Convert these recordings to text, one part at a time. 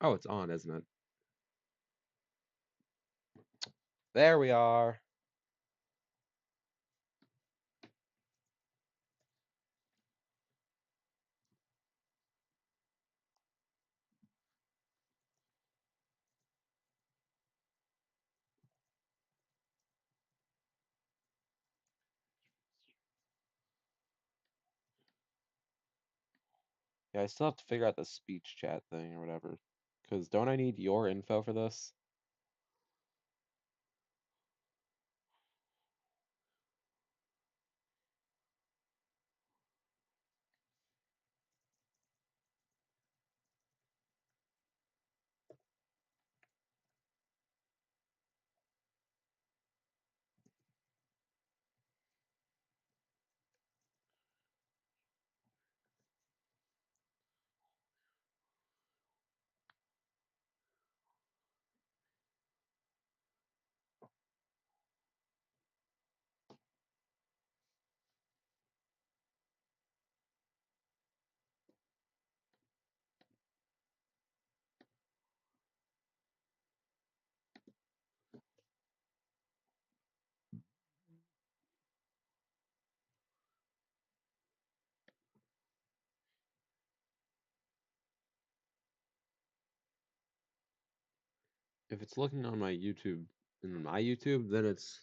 Oh, it's on, isn't it? There we are. Yeah, I still have to figure out the speech chat thing or whatever. Because don't I need your info for this? If it's looking on my YouTube, in my YouTube, then it's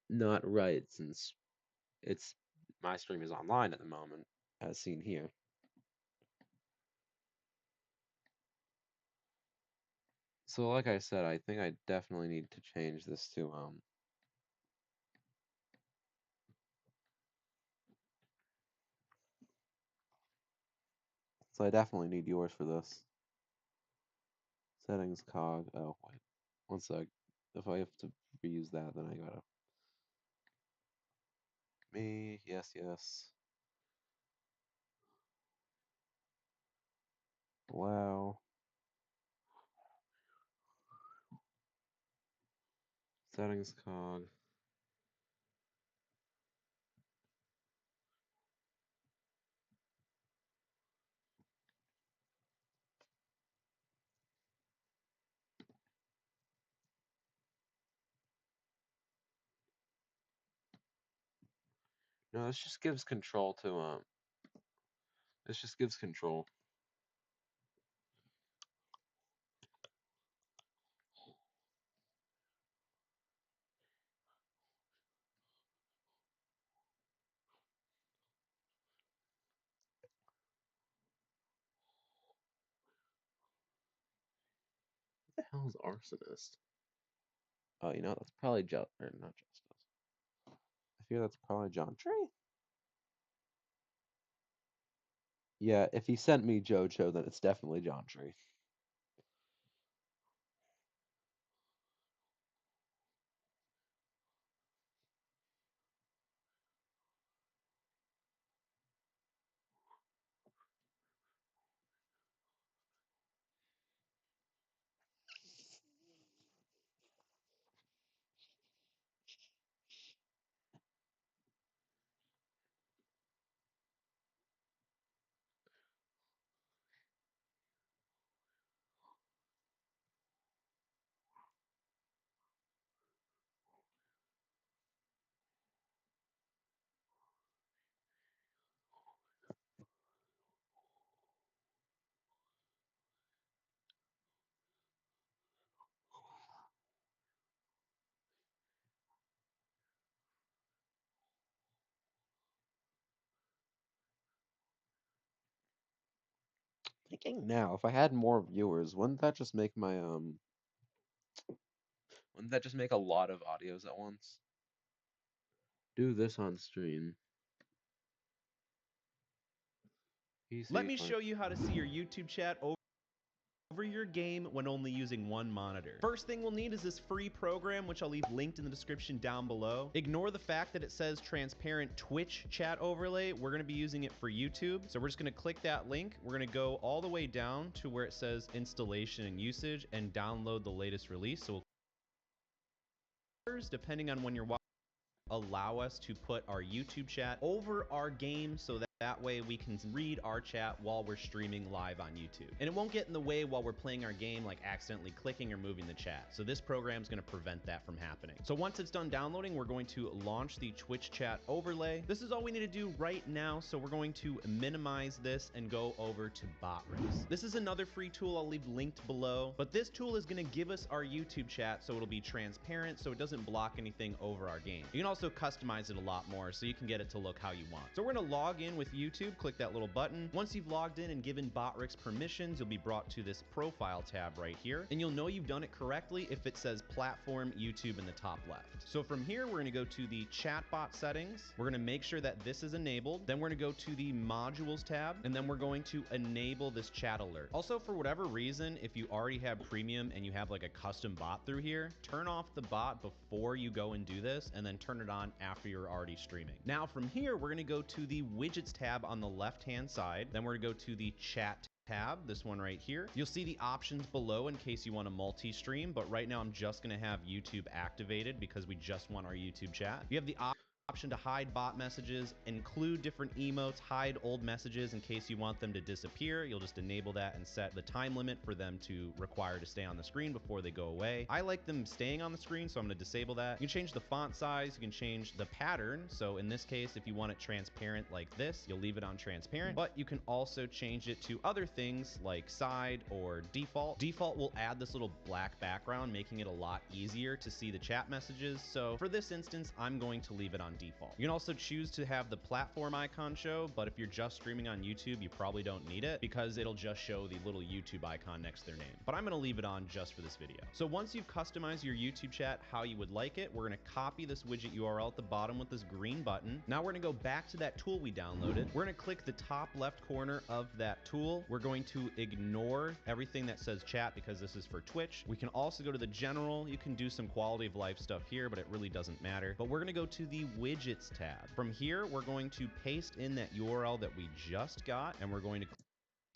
not right since it's my stream is online at the moment, as seen here. So like I said, I think I definitely need to change this to so I definitely need yours for this. Settings cog. Oh wait. One sec. If I have to reuse that, then I gotta me, yes, yes. Allow. Settings cog. No, this just gives control to this just gives control. What the hell is arsonist? Oh, you know, that's probably or not Justice. I fear that's probably John Tree. Yeah, if he sent me JoJo, then it's definitely John Tree. Thinking now, if I had more viewers, wouldn't that just make a lot of audios at once? Do this on stream. Let PC me find show you how to see your YouTube chat over your game when only using one monitor. First thing we'll need is this free program, which I'll leave linked in the description down below. Ignore the fact that it says transparent Twitch chat overlay. We're gonna be using it for YouTube. So we're just gonna click that link. We're gonna go all the way down to where it says installation and usage and download the latest release. So depending on when you're watching, allow us to put our YouTube chat over our game so that That way we can read our chat while we're streaming live on YouTube. And it won't get in the way while we're playing our game, like accidentally clicking or moving the chat. So this program is going to prevent that from happening. So once it's done downloading, we're going to launch the Twitch chat overlay. This is all we need to do right now. So we're going to minimize this and go over to BotRix. This is another free tool I'll leave linked below, but this tool is going to give us our YouTube chat so it'll be transparent so it doesn't block anything over our game. You can also customize it a lot more so you can get it to look how you want. So we're going to log in with YouTube, click that little button. Once you've logged in and given BotRix permissions, you'll be brought to this profile tab right here, and you'll know you've done it correctly if it says platform YouTube in the top left. So from here, we're gonna go to the chatbot settings. We're gonna make sure that this is enabled. Then we're gonna go to the modules tab, and then we're going to enable this chat alert. Also, for whatever reason, if you already have premium and you have like a custom bot through here, turn off the bot before you go and do this, and then turn it on after you're already streaming. Now from here, we're gonna go to the widgets tab on the left-hand side. Then we're gonna go to the chat tab, this one right here. You'll see the options below in case you want to multi-stream, but right now I'm just going to have YouTube activated because we just want our YouTube chat. You have the option to hide bot messages, include different emotes, hide old messages in case you want them to disappear. You'll just enable that and set the time limit for them to require to stay on the screen before they go away. I like them staying on the screen, so I'm going to disable that. You can change the font size, you can change the pattern. So in this case, if you want it transparent like this, you'll leave it on transparent, but you can also change it to other things like side or default. Default will add this little black background, making it a lot easier to see the chat messages. So for this instance, I'm going to leave it on default. You can also choose to have the platform icon show, but if you're just streaming on YouTube, you probably don't need it because it'll just show the little YouTube icon next to their name. But I'm going to leave it on just for this video. So once you've customized your YouTube chat how you would like it, we're going to copy this widget URL at the bottom with this green button. Now we're going to go back to that tool we downloaded. We're going to click the top left corner of that tool. We're going to ignore everything that says chat because this is for Twitch. We can also go to the general. You can do some quality of life stuff here, but it really doesn't matter. But we're going to go to the widgets tab. From here, we're going to paste in that URL that we just got, and we're going to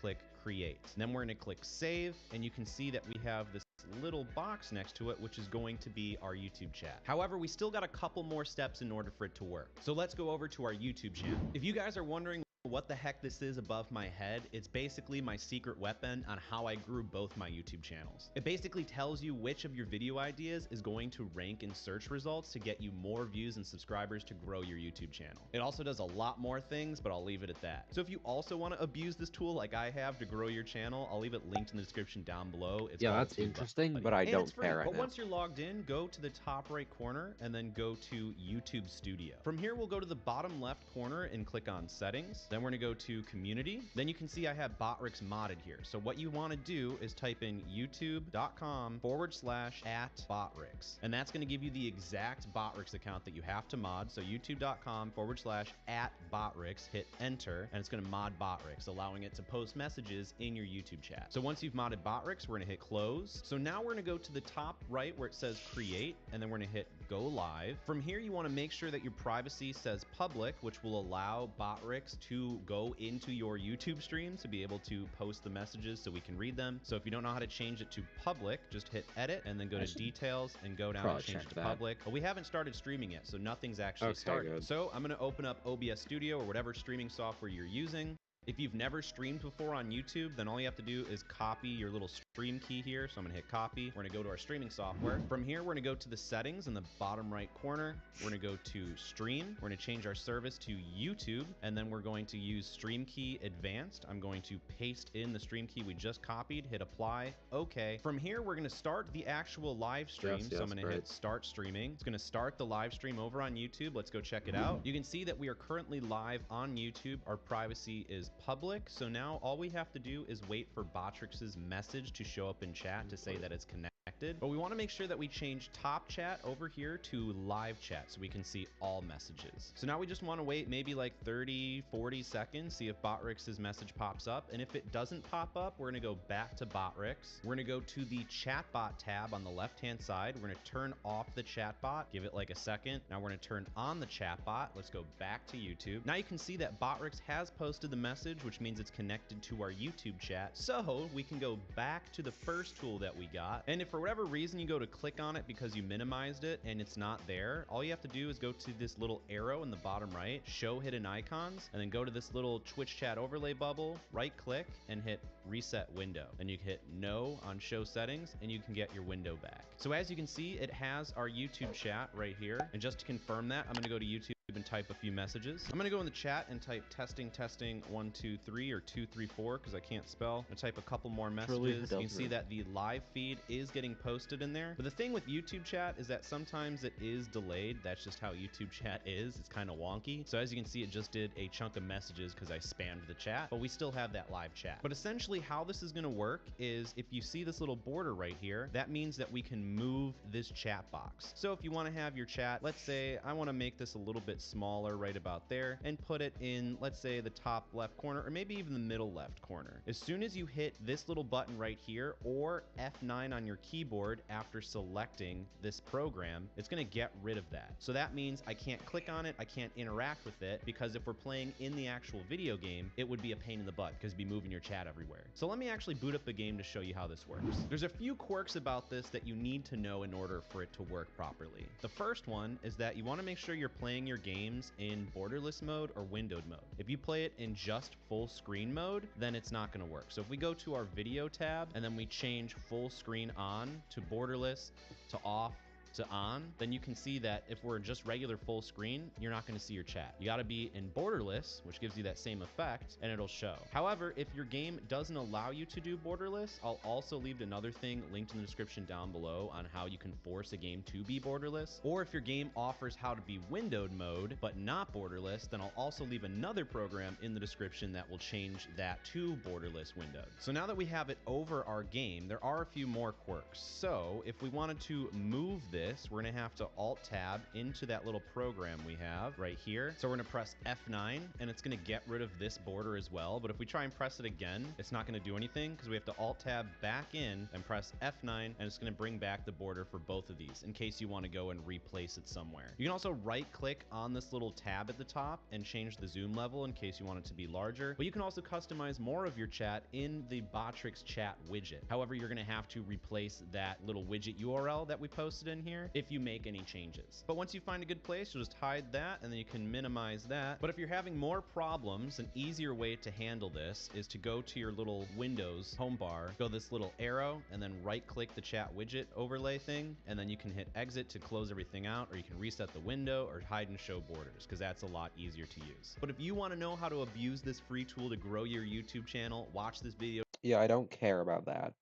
click create. And then we're going to click save, and you can see that we have this little box next to it, which is going to be our YouTube chat. However, we still got a couple more steps in order for it to work. So let's go over to our YouTube channel. If you guys are wondering what the heck this is above my head, it's basically my secret weapon on how I grew both my YouTube channels. It basically tells you which of your video ideas is going to rank in search results to get you more views and subscribers to grow your YouTube channel. It also does a lot more things, but I'll leave it at that. So if you also want to abuse this tool like I have to grow your channel, I'll leave it linked in the description down below. It's yeah, called that's interesting, but I and don't it's free. care right But now. once you're logged in, go to the top right corner and then go to YouTube Studio. From here, we'll go to the bottom left corner and click on settings. Then we're gonna go to community. Then you can see I have BotRix modded here. So what you want to do is type in youtube.com/@BotRix. And that's going to give you the exact BotRix account that you have to mod. So youtube.com/@BotRix, hit enter, and it's going to mod BotRix, allowing it to post messages in your YouTube chat. So once you've modded BotRix, we're going to hit close. So now we're going to go to the top right where it says create, and then we're going to hit go live. From here, you want to make sure that your privacy says public, which will allow BotRix to go into your YouTube stream to be able to post the messages so we can read them. So if you don't know how to change it to public, just hit edit and then go to details and go down and change it to public. But we haven't started streaming yet, so nothing's actually started. Good. So I'm going to open up OBS Studio or whatever streaming software you're using. If you've never streamed before on YouTube, then all you have to do is copy your little stream key here. So I'm gonna hit copy. We're gonna go to our streaming software. From here, we're gonna go to the settings in the bottom right corner. We're gonna go to stream. We're gonna change our service to YouTube, and then we're going to use stream key advanced. I'm going to paste in the stream key we just copied, hit apply, okay. From here, we're gonna start the actual live stream. So I'm gonna hit start streaming. It's gonna start the live stream over on YouTube. Let's go check it out. You can see that we are currently live on YouTube. Our privacy is public. So now all we have to do is wait for BotRix's message to show up in chat to say that it's connected. But we want to make sure that we change top chat over here to live chat so we can see all messages. So now we just want to wait maybe like 30, 40 seconds, see if BotRix's message pops up. And if it doesn't pop up, we're going to go back to BotRix. We're going to go to the chatbot tab on the left-hand side. We're going to turn off the chatbot, give it like a second. Now we're going to turn on the chatbot. Let's go back to YouTube. Now you can see that BotRix has posted the message, which means it's connected to our YouTube chat. So we can go back to the first tool that we got. And if for whatever whatever reason you go to click on it because you minimized it and it's not there, all you have to do is go to this little arrow in the bottom right, show hidden icons, and then go to this little Twitch chat overlay bubble, right click, and hit reset window. Then you can hit no on show settings and you can get your window back. So as you can see, it has our YouTube chat right here. And just to confirm that, I'm gonna go to YouTube and type a few messages. I'm gonna go in the chat and type testing 1 2 3 or 2 3 4 because I can't spell, and type a couple more messages. You can see that the live feed is getting posted in there. But the thing with YouTube chat is that sometimes it is delayed. That's just how YouTube chat is. It's kind of wonky. So as you can see, it just did a chunk of messages because I spammed the chat, but we still have that live chat. But essentially how this is gonna work is if you see this little border right here, that means that we can move this chat box. So if you wanna have your chat, let's say I wanna make this a little bit smaller right about there and put it in, let's say, the top left corner or maybe even the middle left corner. As soon as you hit this little button right here or F9 on your keyboard after selecting this program, it's gonna get rid of that. So that means I can't click on it, I can't interact with it, because if we're playing in the actual video game, it would be a pain in the butt because it'd be moving your chat everywhere. So let me actually boot up the game to show you how this works. There's a few quirks about this that you need to know in order for it to work properly. The first one is that you wanna make sure you're playing your games in borderless mode or windowed mode. If you play it in just full screen mode, then it's not gonna work. So if we go to our video tab and then we change full screen on to borderless to off to on, then you can see that if we're just regular full screen, you're not gonna see your chat. You gotta be in borderless, which gives you that same effect, and it'll show. However, if your game doesn't allow you to do borderless, I'll also leave another thing linked in the description down below on how you can force a game to be borderless. Or if your game offers how to be windowed mode, but not borderless, then I'll also leave another program in the description that will change that to borderless windowed. So now that we have it over our game, there are a few more quirks. So if we wanted to move this, we're gonna have to Alt-Tab into that little program we have right here. So we're gonna press F9 and it's gonna get rid of this border as well. But if we try and press it again, it's not gonna do anything because we have to Alt-Tab back in and press F9 and it's gonna bring back the border for both of these in case you wanna go and replace it somewhere. You can also right click on this little tab at the top and change the zoom level in case you want it to be larger. But you can also customize more of your chat in the Botrix chat widget. However, you're gonna have to replace that little widget URL that we posted in here if you make any changes. But once you find a good place, you'll just hide that and then you can minimize that. But if you're having more problems, an easier way to handle this is to go to your little Windows home bar, go this little arrow, and then right click the chat widget overlay thing, and then you can hit exit to close everything out, or you can reset the window or hide and show borders, because that's a lot easier to use. But if you want to know how to abuse this free tool to grow your YouTube channel, watch this video. Yeah, I don't care about that.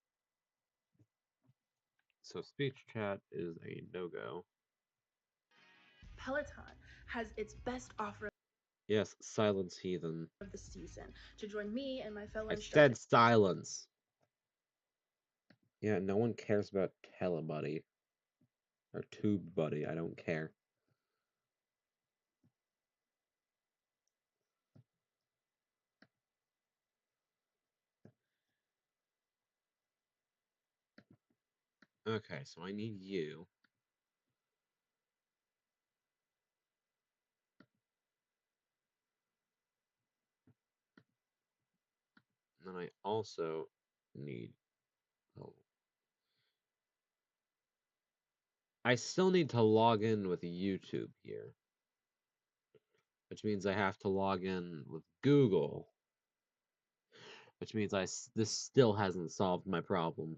So speech chat is a no-go. Peloton has its best offer Yes, silence heathen. of the season to join me and my fellow I said instructors. silence. Yeah, no one cares about Telebuddy. Or TubeBuddy, I don't care. Okay, so I need you. And then I also need... Oh. I still need to log in with YouTube here. Which means I have to log in with Google. Which means this still hasn't solved my problem.